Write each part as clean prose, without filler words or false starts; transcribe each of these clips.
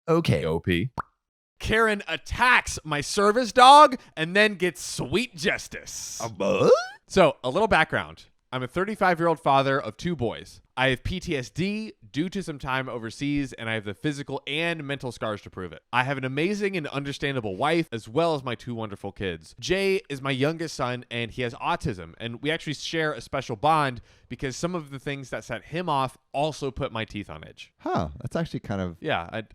OKOP. Karen attacks my service dog and then gets sweet justice. So, a little background. I'm a 35-year-old father of 2 boys. I have PTSD due to some time overseas, and I have the physical and mental scars to prove it. I have an amazing and understandable wife, as well as my 2 wonderful kids. Jay is my youngest son, and he has autism, and we actually share a special bond because some of the things that set him off also put my teeth on edge. Huh. That's actually kind of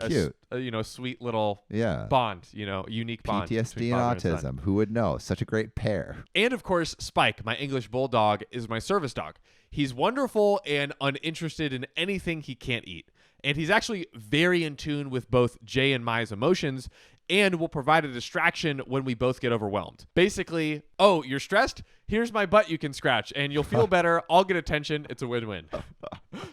cute. A sweet little yeah. bond, unique bond. PTSD and autism. Who would know? Such a great pair. And of course, Spike, my English bulldog, is my service dog. He's wonderful and uninterested in anything he can't eat. And he's actually very in tune with both Jay and Mai's emotions and will provide a distraction when we both get overwhelmed. Basically, oh, you're stressed? Here's my butt you can scratch and you'll feel better. I'll get attention. It's a win-win.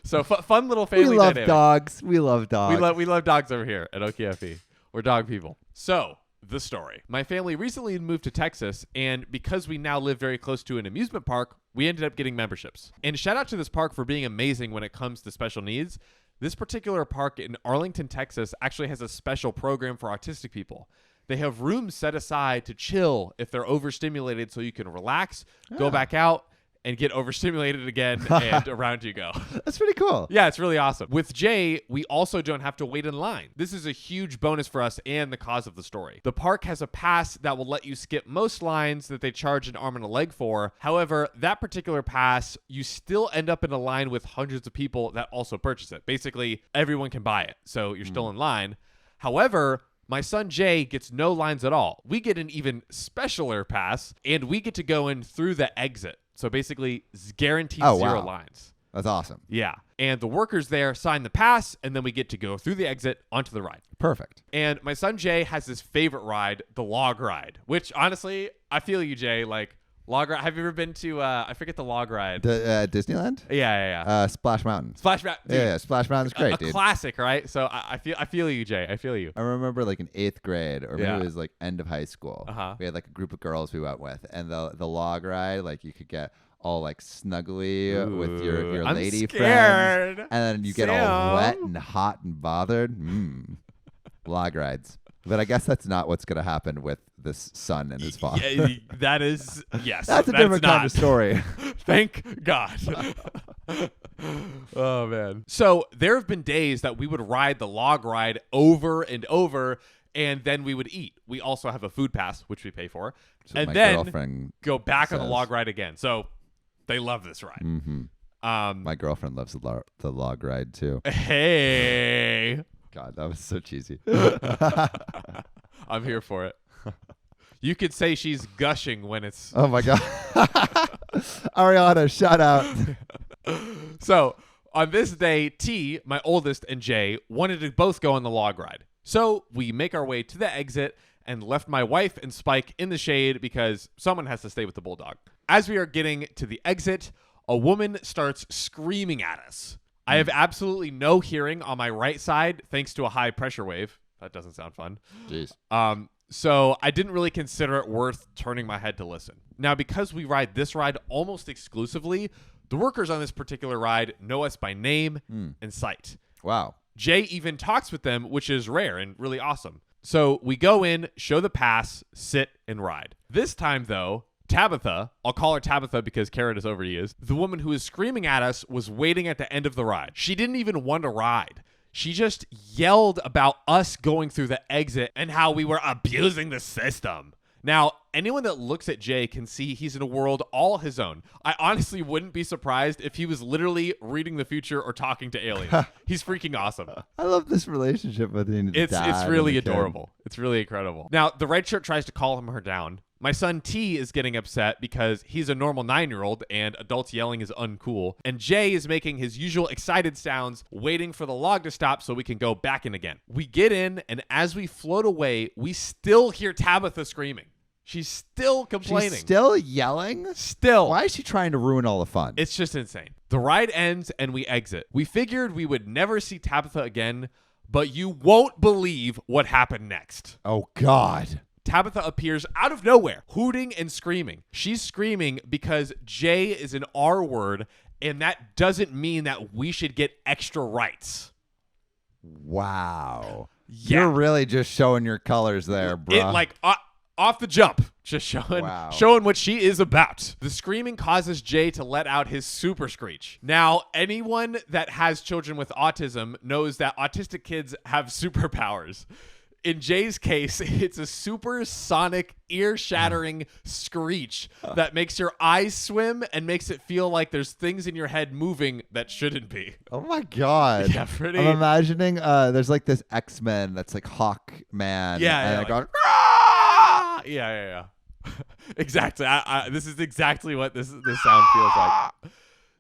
So fun little family We love dynamic. dogs. We love dogs. We love dogs over here at OKFE. We're dog people. So, the story. My family recently moved to Texas, and because we now live very close to an amusement park, we ended up getting memberships. And shout out to this park for being amazing when it comes to special needs. This particular park in Arlington, Texas actually has a special program for autistic people. They have rooms set aside to chill if they're overstimulated so you can relax, go back out, and get overstimulated again, and around you go. That's pretty cool. Yeah, it's really awesome. With Jay, we also don't have to wait in line. This is a huge bonus for us and the cause of the story. The park has a pass that will let you skip most lines that they charge an arm and a leg for. However, that particular pass, you still end up in a line with hundreds of people that also purchase it. Basically, everyone can buy it, so you're still in line. However, my son Jay gets no lines at all. We get an even specialer pass, and we get to go in through the exit. So basically, guaranteed 0 lines. That's awesome. Yeah. And the workers there sign the pass, and then we get to go through the exit onto the ride. Perfect. And my son Jay has his favorite ride, the log ride, which honestly, I feel you, Jay. Like, log ride. Have you ever been to, I forget the log ride. Disneyland? Yeah. Splash Mountain. Splash Mountain. Yeah, Splash Mountain's great, dude. A classic, right? So I feel you, Jay. I feel you. I remember like in 8th grade, or maybe it was like end of high school. Uh-huh. We had like a group of girls we went with, and the log ride, like you could get all like snuggly with your lady friends, and then you get all wet and hot and bothered. Log rides. But I guess that's not what's going to happen with this son and his father. Yeah, that is, yes. That's a different kind of story. Thank God. Oh, man. So there have been days that we would ride the log ride over and over, and then we would eat. We also have a food pass, which we pay for, and then go back on the log ride again. So they love this ride. Mm-hmm. My girlfriend loves the log ride too. Hey. God, that was so cheesy. I'm here for it. You could say she's gushing when it's... Oh, my God. Ariana, shout out. So, on this day, T, my oldest, and Jay wanted to both go on the log ride. So, we make our way to the exit and left my wife and Spike in the shade because someone has to stay with the bulldog. As we are getting to the exit, a woman starts screaming at us. I have absolutely no hearing on my right side thanks to a high pressure wave. That doesn't sound fun. Jeez. So I didn't really consider it worth turning my head to listen. Now, because we ride this ride almost exclusively, the workers on this particular ride know us by name and sight. Wow. Jay even talks with them, which is rare and really awesome. So we go in, show the pass, sit, and ride. This time, though, Tabitha, I'll call her Tabitha because Karen is overused, the woman who is screaming at us was waiting at the end of the ride. She didn't even want to ride. She just yelled about us going through the exit and how we were abusing the system. Now, anyone that looks at Jay can see he's in a world all his own. I honestly wouldn't be surprised if he was literally reading the future or talking to aliens. He's freaking awesome. I love this relationship between It's really adorable. It's really incredible. Now, the red shirt tries to calm her down. My son T is getting upset because he's a normal 9-year-old and adults yelling is uncool. And Jay is making his usual excited sounds, waiting for the log to stop so we can go back in again. We get in, and as we float away, we still hear Tabitha screaming. She's still complaining. She's still yelling? Still. Why is she trying to ruin all the fun? It's just insane. The ride ends and we exit. We figured we would never see Tabitha again, but you won't believe what happened next. Oh, God. Tabitha appears out of nowhere, hooting and screaming. She's screaming because Jay is an R word, and that doesn't mean that we should get extra rights. Wow. Yeah. You're really just showing your colors there, bro. It like off the jump, just showing what she is about. The screaming causes Jay to let out his super screech. Now, anyone that has children with autism knows that autistic kids have superpowers. In Jay's case, it's a supersonic, ear-shattering screech that makes your eyes swim and makes it feel like there's things in your head moving that shouldn't be. Oh my God. Yeah, pretty. I'm imagining there's like this X-Men that's like Hawkman. Yeah, and like, yeah. Exactly. This is exactly what this sound feels like.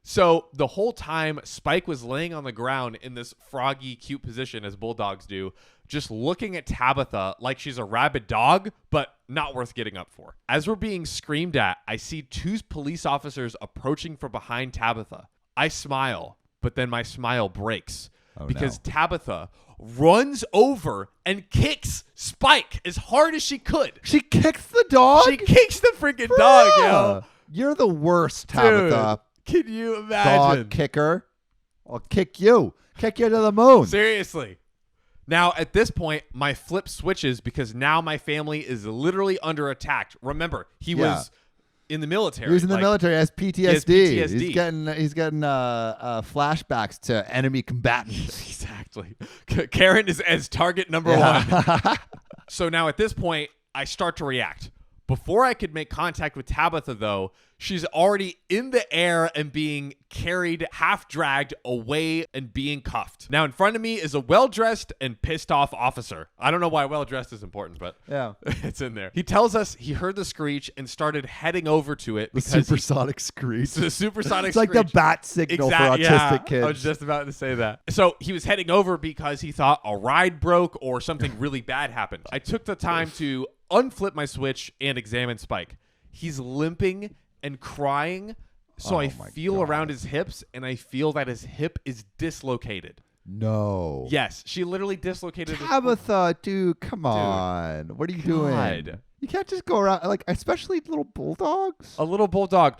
So the whole time, Spike was laying on the ground in this froggy, cute position, as bulldogs do, just looking at Tabitha like she's a rabid dog, but not worth getting up for. As we're being screamed at, I see 2 police officers approaching from behind Tabitha. I smile, but then my smile breaks because Tabitha runs over and kicks Spike as hard as she could. She kicks the dog? She kicks the freaking dog, yo. You're the worst, Tabitha. Dude, can you imagine? Dog kicker. I'll kick you. Kick you to the moon. Seriously. Now, at this point, my flip switches because now my family is literally under attack. Remember, he was in the military. He was in the military. He has PTSD. He has PTSD. He's getting flashbacks to enemy combatants. Exactly. Karen is as target number 1. So now at this point, I start to react. Before I could make contact with Tabitha, though, she's already in the air and being carried, half dragged away and being cuffed. Now, in front of me is a well-dressed and pissed off officer. I don't know why well-dressed is important, but it's in there. He tells us he heard the screech and started heading over to it. The supersonic screech. The supersonic screech. It's like the bat signal for autistic kids. I was just about to say that. So he was heading over because he thought a ride broke or something really bad happened. I took the time to unflip my switch and examine Spike. He's limping and crying, so I feel around his hips, and I feel that his hip is dislocated. No. Yes, she literally dislocated Tabitha, dude, come on. What are you doing? You can't just go around, like, especially little bulldogs. A little bulldog.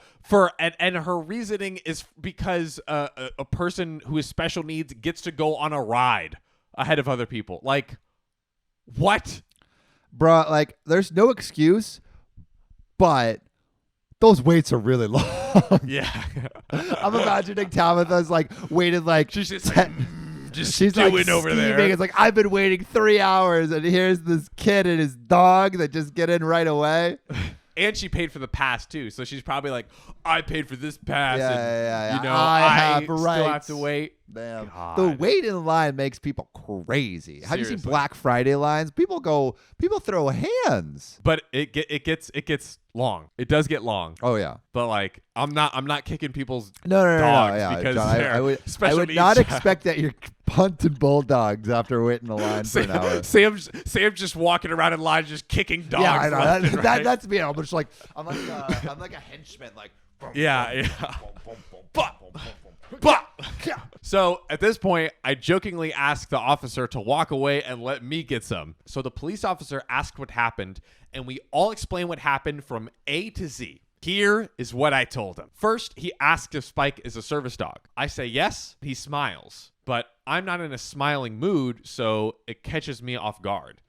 And her reasoning is because a person who has special needs gets to go on a ride ahead of other people. Like, what? Bruh, like, there's no excuse, but those waits are really long. Yeah. I'm imagining Tabitha's like waited like she's just like, she's like over steaming. there. It's like, I've been waiting 3 hours and here's this kid and his dog that just get in right away. And she paid for the pass too, so she's probably like, I paid for this pass, yeah. You know, I still have to wait. Damn. God. The wait in line makes people crazy. Have you seen Black Friday lines? People throw hands. But it gets long. It does get long. Oh yeah. But like, I'm not kicking people's dogs yeah, because John, I would not expect that you're punting bulldogs after waiting in line for an hour. Sam's just walking around in line, just kicking dogs. Yeah, I know. That's me. I'm just like I'm like a henchman. Like yeah. So at this point, I jokingly asked the officer to walk away and let me get some. So the police officer asked what happened, and we all explained what happened from A to Z. Here is what I told him. First, he asked if Spike is a service dog. I say yes. He smiles, but I'm not in a smiling mood, so it catches me off guard.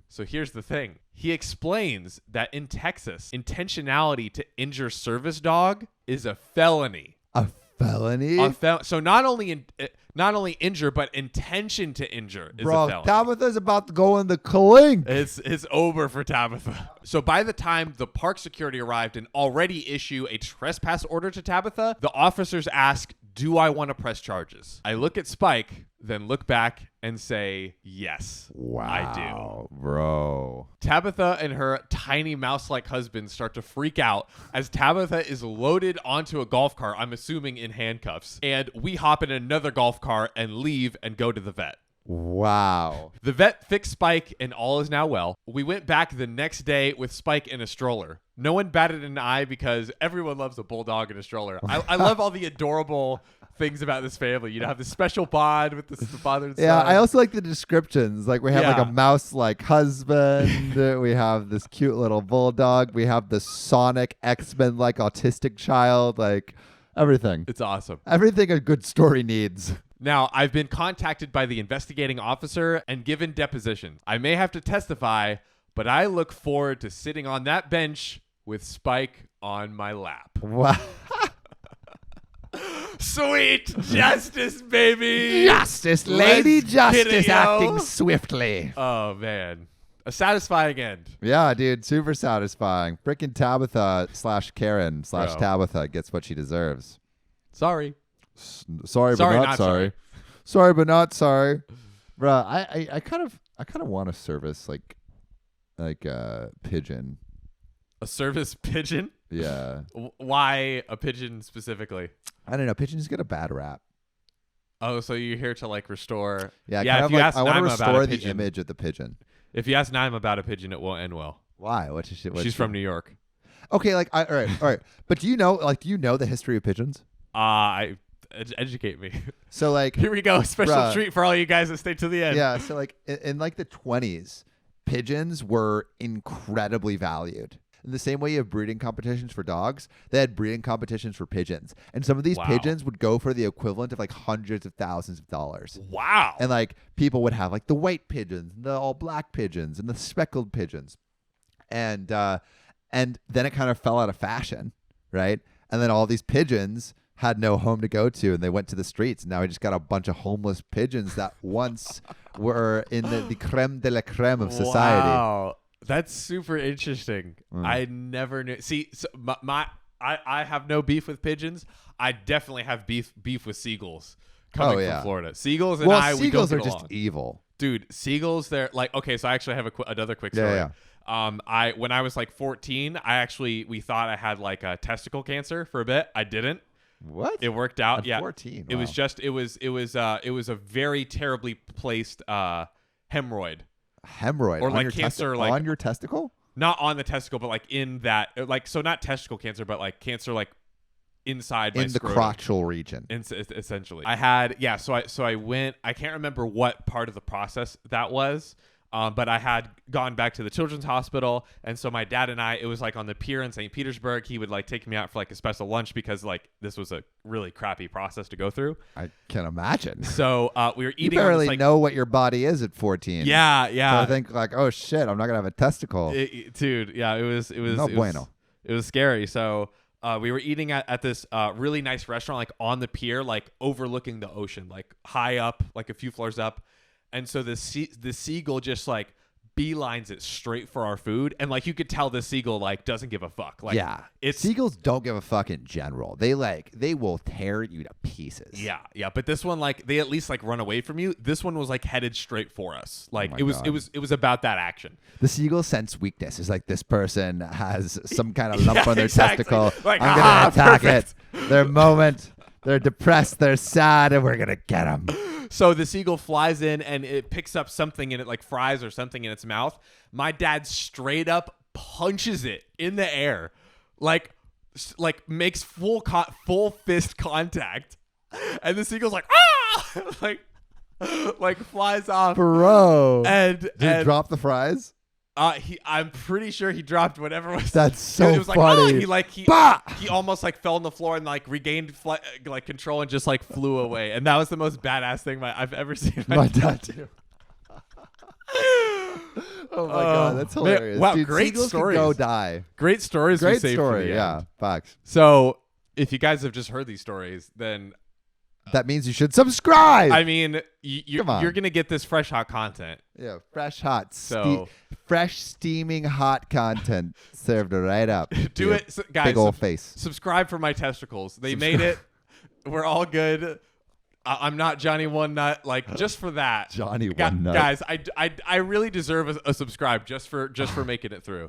So here's the thing. He explains that in Texas, intentionality to injure service dog is a felony. A felony? So not only injure, but intention to injure is a felony. Tabitha's about to go in the clink. It's over for Tabitha. So by the time the park security arrived and already issue a trespass order to Tabitha, the officers ask, do I want to press charges? I look at Spike, then look back and say, yes, I do. Bro. Tabitha and her tiny mouse-like husband start to freak out as Tabitha is loaded onto a golf cart, I'm assuming in handcuffs, and we hop in another golf cart and leave and go to the vet. Wow. The vet fixed Spike and all is now well. We went back the next day with Spike in a stroller. No one batted an eye because everyone loves a bulldog in a stroller. I love all the adorable things about this family. You know, have this special bond with the father and son. Yeah, I also like the descriptions. Like we have like a mouse-like husband. We have this cute little bulldog. We have the Sonic X-Men-like autistic child. Like everything. It's awesome. Everything a good story needs. Now, I've been contacted by the investigating officer and given depositions. I may have to testify, but I look forward to sitting on that bench with Spike on my lap. Wow. Sweet justice, baby. Justice, Lady Let's Justice get it, yo. acting swiftly. Oh, man. A satisfying end. Yeah, dude, super satisfying. Frickin' Tabitha / Karen / Bro. Tabitha gets what she deserves. Sorry. Sorry, but not sorry. Sorry, but not sorry. Bruh, I kind of want to service like a pigeon. A service pigeon? Yeah. Why a pigeon specifically? I don't know. Pigeons get a bad rap. Oh, so you're here to like restore. Yeah, yeah. kind If of you like, ask I want to Naima about restore a the pigeon, image of the pigeon. if you ask Naima about a pigeon, it won't end well. Why? What's she? She's from New York. Okay, like all right. But do you know the history of pigeons? Educate me. So like Here we go. Special Bruh. treat for all you guys that stay to the end. yeah, so like in like the 20s, pigeons were incredibly valued. In the same way you have breeding competitions for dogs, they had breeding competitions for pigeons. And some of these Wow. pigeons would go for the equivalent of like hundreds of thousands of dollars. Wow. And like people would have like the white pigeons, the all black pigeons, and the speckled pigeons. And then it kind of fell out of fashion, right? And then all these pigeons had no home to go to, and they went to the streets. And now we just got a bunch of homeless pigeons that once were in the creme de la creme of society. Wow. That's super interesting. Mm. I never knew. See, so I have no beef with pigeons. I definitely have beef with seagulls coming from Florida. Seagulls and seagulls we are don't get just along. evil. Dude, seagulls, they're like, okay, so I actually have another quick story. Yeah. When I was like 14, we thought I had like a testicle cancer for a bit. I didn't. What? It worked out. At Yeah. 14. It was wow. just it was a very terribly placed hemorrhoid. Hemorrhoid or on like your cancer, like on your testicle? not on the testicle, but like in that, like, so not testicle cancer, but like cancer like inside my In the scrotum. crotchal region. Essentially, I had So I went. I can't remember what part of the process that was. But I had gone back to the children's hospital, and so my dad and it was like on the pier in St. Petersburg. He would like take me out for like a special lunch because like this was a really crappy process to go through. I can imagine. So we were You eating. barely on this, like, know what your body is at 14. Yeah. So I think like, oh shit, I'm not gonna have a testicle. Dude. Yeah, it was No bueno. It was scary. So we were eating at this really nice restaurant, like on the pier, like overlooking the ocean, like high up, like a few floors up. And so the seagull just like beelines it straight for our food, and like you could tell the seagull like doesn't give a fuck. Like, yeah, seagulls don't give a fuck in general. They will tear you to pieces. Yeah. But this one, like, they at least like run away from you. This one was like headed straight for us. Like Oh it was about that action. The seagull sense weakness is like, this person has some kind of lump on their exactly. testicle. Like, I'm gonna attack perfect. it. Their moment. They're depressed. They're sad, and we're gonna get them. So the seagull flies in and it picks up something in it, like fries or something in its mouth. My dad straight up punches it in the air, like makes full fist contact, and the seagull's like ah, like flies off, Bro. And Did he drop the fries? I'm pretty sure he dropped whatever was. That's so it was like, funny. He almost like fell on the floor and like regained like control and just like flew away. And that was the most badass thing I've ever seen. My dad too. Oh my god, that's hilarious. Wow, Dude, great seagulls stories. Can go die. Great stories. Great we saved for story. the Yeah, end. facts. So if you guys have just heard these stories, then That means you should subscribe. I mean, you're Come on. gonna get this fresh hot content. Yeah, fresh hot, So- fresh steaming hot content served right up. Do Your it, guys. big old face. Subscribe for my testicles. They made it. We're all good. I'm not Johnny One Nut. Like, just for that, Johnny One Nut. guys. I really deserve a subscribe just for making it through.